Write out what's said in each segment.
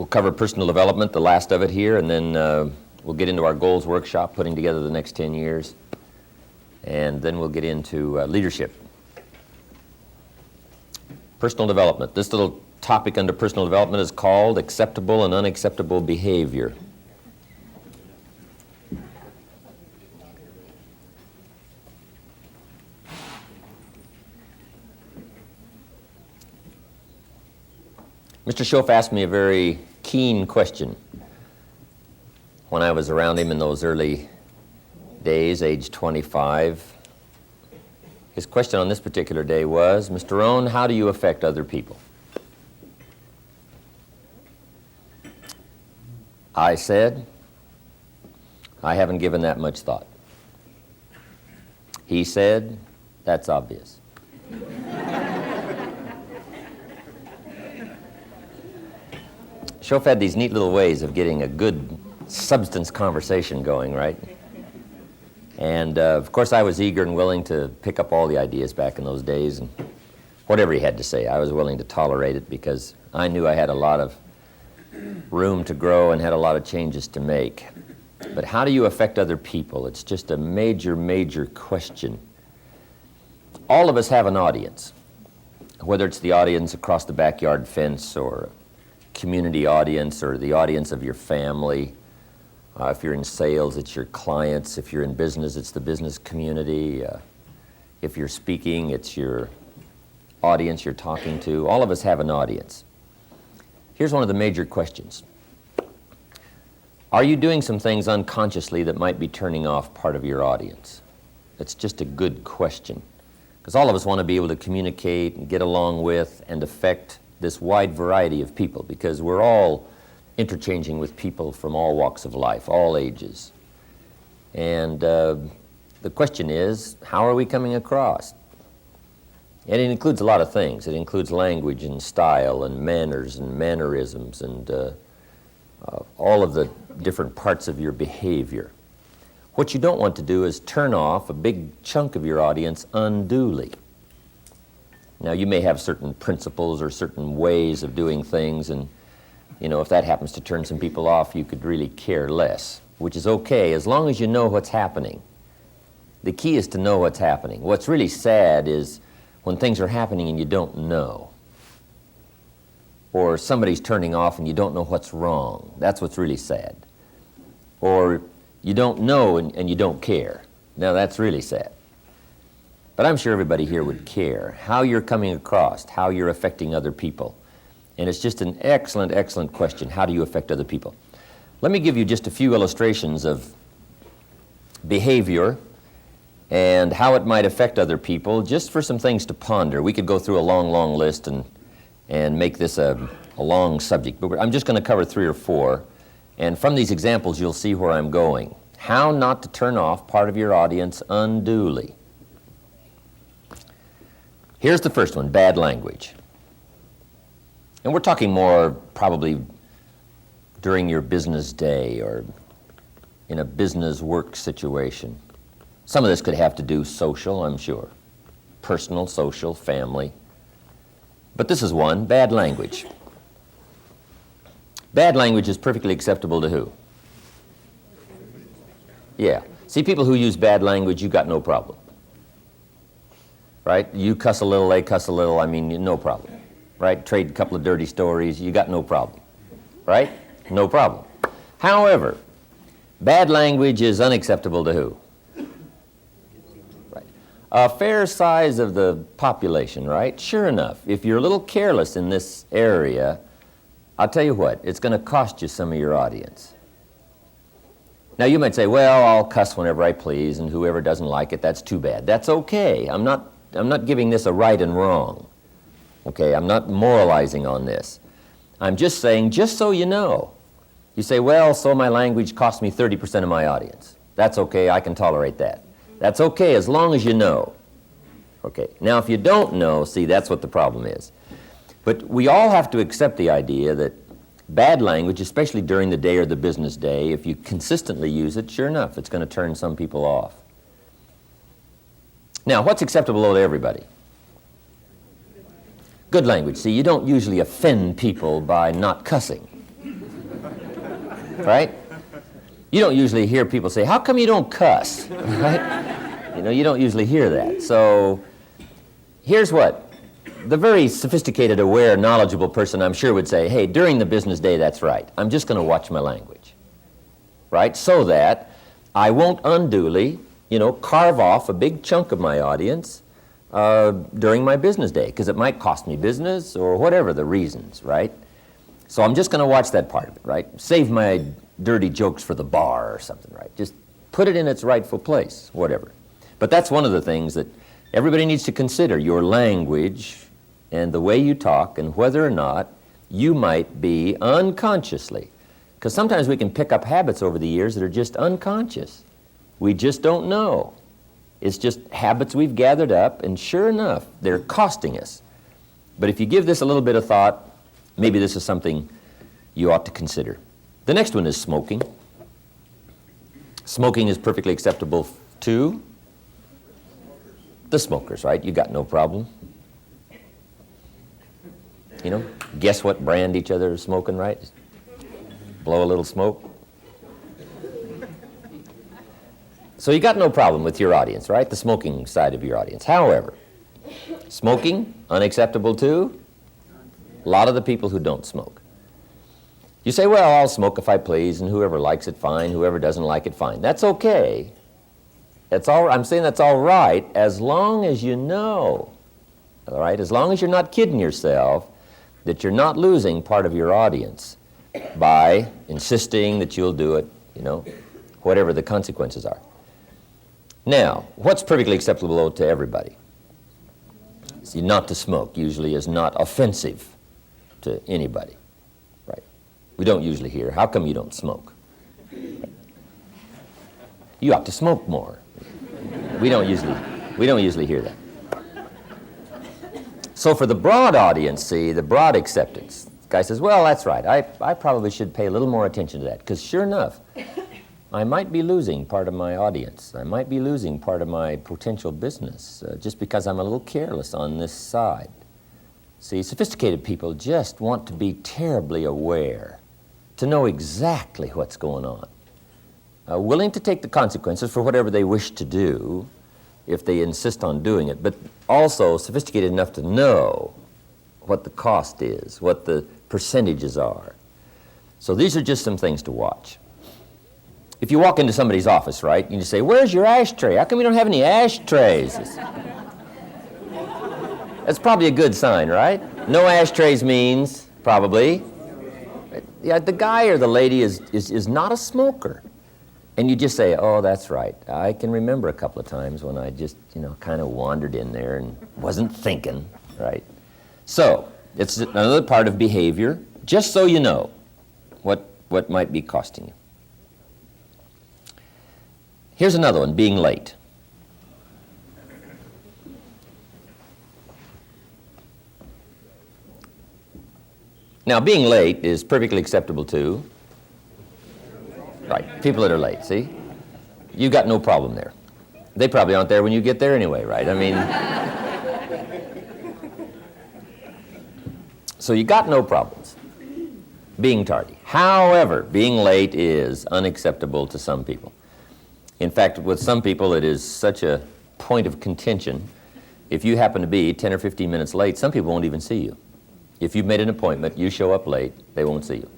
We'll cover personal development, the last of it here, and then we'll get into our goals workshop, putting together the next 10 years. And then we'll get into leadership. Personal development. This little topic under personal development is called acceptable and unacceptable behavior. Mr. Schoaf asked me a very keen question when I was around him in those early days, age 25. His question on this particular day was, Mr. Rohn, how do you affect other people? I said, I haven't given that much thought. He said, that's obvious. Schoaf had these neat little ways of getting a good substance conversation going, right? And of course I was eager and willing to pick up all the ideas back in those days, and whatever he had to say, I was willing to tolerate it because I knew I had a lot of room to grow and had a lot of changes to make. But how do you affect other people? It's just a major, major question. All of us have an audience, whether it's the audience across the backyard fence or community audience or the audience of your family. If you're in sales, it's your clients. If you're in business, it's the business community. If you're speaking, it's your audience you're talking to. All of us have an audience. Here's one of the major questions. Are you doing some things unconsciously that might be turning off part of your audience? That's just a good question, because all of us want to be able to communicate and get along with and affect this wide variety of people, because we're all interchanging with people from all walks of life, all ages. And the question is, how are we coming across? And it includes a lot of things. It includes language and style and manners and mannerisms and all of the different parts of your behavior. What you don't want to do is turn off a big chunk of your audience unduly. Now, you may have certain principles or certain ways of doing things, and if that happens to turn some people off, you could really care less, which is okay as long as you know what's happening. The key is to know what's happening. What's really sad is when things are happening and you don't know, or somebody's turning off and you don't know what's wrong. That's what's really sad. Or you don't know and you don't care. Now, that's really sad. But I'm sure everybody here would care how you're coming across, how you're affecting other people. And it's just an excellent, excellent question. How do you affect other people? Let me give you just a few illustrations of behavior and how it might affect other people, just for some things to ponder. We could go through a long, long list and make this a long subject, but I'm just going to cover 3 or 4. And from these examples, you'll see where I'm going. How not to turn off part of your audience unduly. Here's the first one, bad language. And we're talking more probably during your business day or in a business work situation. Some of this could have to do social, I'm sure. Personal, social, family. But this is one, bad language. Bad language is perfectly acceptable to who? Yeah. See, people who use bad language, you got no problem. Right? You cuss a little, they cuss a little, I mean, no problem. Right? Trade a couple of dirty stories, you got no problem. Right? No problem. However, bad language is unacceptable to who? Right. A fair size of the population, right? Sure enough, if you're a little careless in this area, I'll tell you what, it's going to cost you some of your audience. Now you might say, well, I'll cuss whenever I please, and whoever doesn't like it, that's too bad. That's okay. I'm not giving this a right and wrong. Okay, I'm not moralizing on this. I'm just saying, just so you know. You say, well, so my language costs me 30% of my audience. That's okay, I can tolerate that. That's okay as long as you know. Okay, now if you don't know, see, that's what the problem is. But we all have to accept the idea that bad language, especially during the day or the business day, if you consistently use it, sure enough, it's going to turn some people off. Now, what's acceptable to everybody? Good language. See, you don't usually offend people by not cussing. right? You don't usually hear people say, how come you don't cuss, right? You don't usually hear that. So here's what. The very sophisticated, aware, knowledgeable person, I'm sure, would say, hey, during the business day, that's right. I'm just going to watch my language, right? So that I won't unduly, carve off a big chunk of my audience during my business day, because it might cost me business or whatever the reasons, right? So I'm just going to watch that part of it, right? Save my dirty jokes for the bar or something, right? Just put it in its rightful place, whatever. But that's one of the things that everybody needs to consider, your language and the way you talk, and whether or not you might be unconsciously, because sometimes we can pick up habits over the years that are just unconscious. We just don't know. It's just habits we've gathered up, and sure enough, they're costing us. But if you give this a little bit of thought, maybe this is something you ought to consider. The next one is smoking. Smoking is perfectly acceptable to the smokers, right? You got no problem. Guess what brand each other is smoking, right? Just blow a little smoke. So you got no problem with your audience, right? The smoking side of your audience. However, smoking, unacceptable to a lot of the people who don't smoke. You say, well, I'll smoke if I please, and whoever likes it, fine. Whoever doesn't like it, fine. That's okay. I'm saying that's all right as long as you know, all right? As long as you're not kidding yourself that you're not losing part of your audience by insisting that you'll do it, whatever the consequences are. Now, what's perfectly acceptable to everybody? See, not to smoke usually is not offensive to anybody, right? We don't usually hear, how come you don't smoke? You ought to smoke more. We don't usually hear that. So for the broad audience, see, the broad acceptance, the guy says, well, that's right. I probably should pay a little more attention to that, because sure enough, I might be losing part of my audience. I might be losing part of my potential business just because I'm a little careless on this side. See, sophisticated people just want to be terribly aware, to know exactly what's going on. Willing to take the consequences for whatever they wish to do if they insist on doing it, but also sophisticated enough to know what the cost is, what the percentages are. So these are just some things to watch. If you walk into somebody's office, right, and you say, where's your ashtray? How come you don't have any ashtrays? That's probably a good sign, right? No ashtrays means, probably, yeah, the guy or the lady is not a smoker. And you just say, oh, that's right. I can remember a couple of times when I just, kind of wandered in there and wasn't thinking, right? So, it's another part of behavior, just so you know what might be costing you. Here's another one, being late. Now, being late is perfectly acceptable too. Right, people that are late, see? You got no problem there. They probably aren't there when you get there anyway, right? I mean, so you got no problems being tardy. However, being late is unacceptable to some people. In fact, with some people, it is such a point of contention. If you happen to be 10 or 15 minutes late, some people won't even see you. If you've made an appointment, you show up late, they won't see you.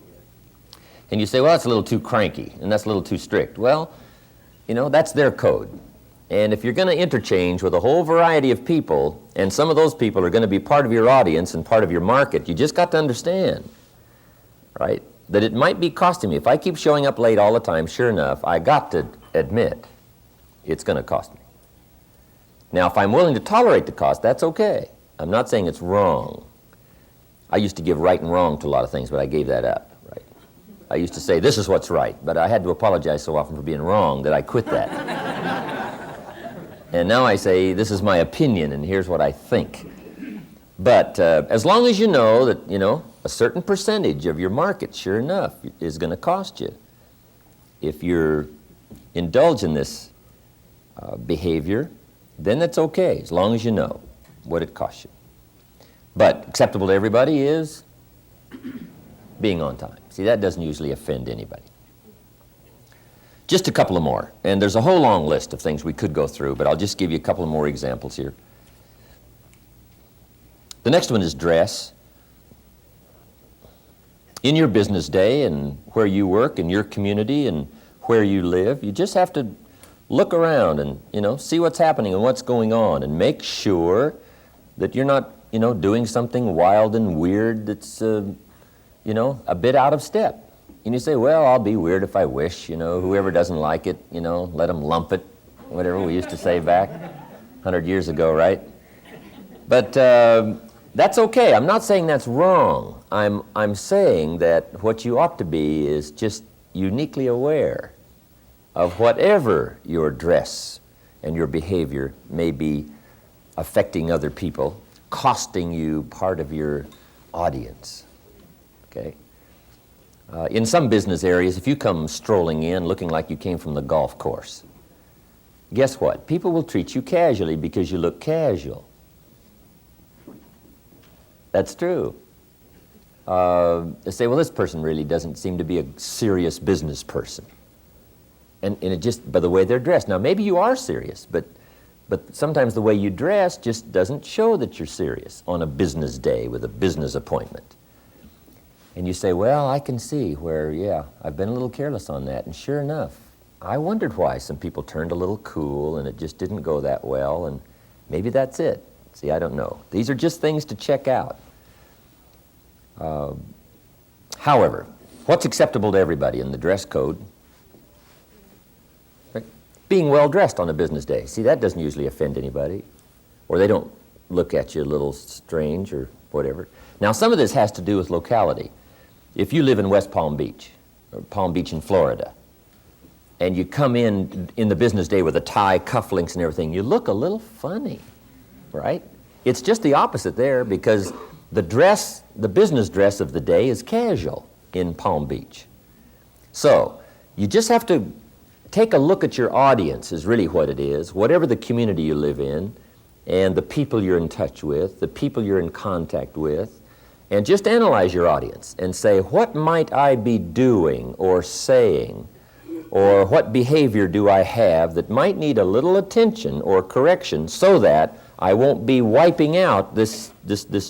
And you say, well, that's a little too cranky, and that's a little too strict. Well, that's their code. And if you're going to interchange with a whole variety of people, and some of those people are going to be part of your audience and part of your market, you just got to understand, right, that it might be costing me. If I keep showing up late all the time, sure enough, I got to admit it's going to cost me. Now, if I'm willing to tolerate the cost, that's okay. I'm not saying it's wrong. I used to give right and wrong to a lot of things, but I gave that up. I used to say, this is what's right, but I had to apologize so often for being wrong that I quit that. And now I say, this is my opinion, and here's what I think. But as long as you know that, a certain percentage of your market, sure enough, is going to cost you. If you're indulge in this behavior, then that's okay, as long as you know what it costs you. But acceptable to everybody is being on time. See, that doesn't usually offend anybody. Just a couple of more. And there's a whole long list of things we could go through, but I'll just give you a couple of more examples here. The next one is dress. In your business day and where you work, in your community and where you live, you just have to look around and, see what's happening and what's going on and make sure that you're not, doing something wild and weird that's, a bit out of step. And you say, well, I'll be weird if I wish, whoever doesn't like it, let them lump it, whatever we used to say back 100 years ago, right? But that's okay. I'm not saying that's wrong. I'm saying that what you ought to be is just uniquely aware of whatever your dress and your behavior may be affecting other people, costing you part of your audience, okay? In some business areas, if you come strolling in looking like you came from the golf course, guess what? People will treat you casually because you look casual. That's true. They say, well, this person really doesn't seem to be a serious business person. And it just, by the way they're dressed. Now, maybe you are serious, but sometimes the way you dress just doesn't show that you're serious on a business day with a business appointment. And you say, well, I can see where, yeah, I've been a little careless on that. And sure enough, I wondered why some people turned a little cool and it just didn't go that well, and maybe that's it. See, I don't know. These are just things to check out. However, what's acceptable to everybody in the dress code? Being well-dressed on a business day. See, that doesn't usually offend anybody. Or they don't look at you a little strange or whatever. Now, some of this has to do with locality. If you live in West Palm Beach, or Palm Beach in Florida, and you come in the business day with a tie, cufflinks, and everything, you look a little funny, right? It's just the opposite there, because the business dress of the day is casual in Palm Beach. So, you just have to take a look at your audience is really what it is, whatever the community you live in, and the people you're in touch with, the people you're in contact with, and just analyze your audience and say, what might I be doing or saying, or what behavior do I have that might need a little attention or correction so that I won't be wiping out this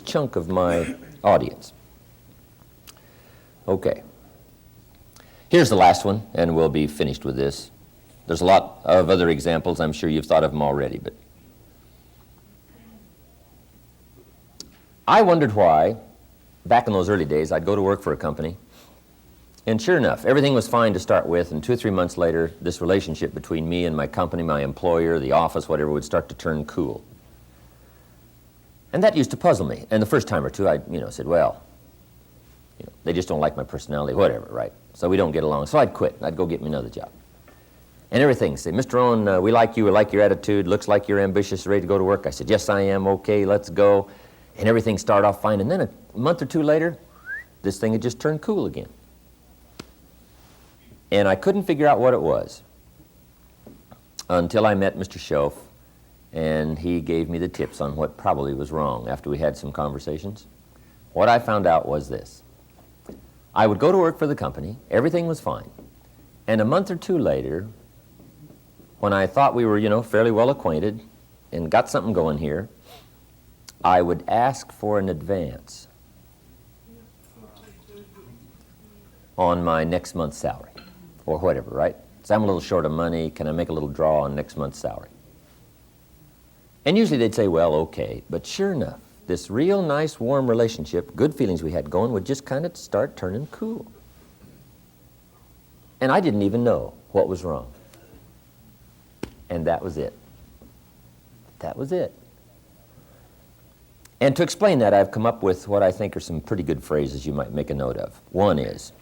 chunk of my audience. Okay. Here's the last one, and we'll be finished with this. There's a lot of other examples. I'm sure you've thought of them already, but I wondered why, back in those early days, I'd go to work for a company, and sure enough, everything was fine to start with, and 2 or 3 months later, this relationship between me and my company, my employer, the office, whatever, would start to turn cool. And that used to puzzle me. And the first time or two, I said, well, they just don't like my personality, whatever, right? So we don't get along. So I'd quit. I'd go get me another job. And everything, say, Mr. Owen, we like you, we like your attitude, looks like you're ambitious, ready to go to work. I said, yes, I am, okay, let's go. And everything started off fine. And then a month or two later, this thing had just turned cool again. And I couldn't figure out what it was until I met Mr. Schoaf, and he gave me the tips on what probably was wrong after we had some conversations. What I found out was this. I would go to work for the company, everything was fine. And a month or two later, when I thought we were, fairly well acquainted and got something going here, I would ask for an advance on my next month's salary, or whatever, right? So I'm a little short of money, can I make a little draw on next month's salary? And usually they'd say, well, okay, but sure enough, this real nice, warm relationship, good feelings we had going, would just kind of start turning cool. And I didn't even know what was wrong. And that was it. That was it. And to explain that, I've come up with what I think are some pretty good phrases you might make a note of. One is,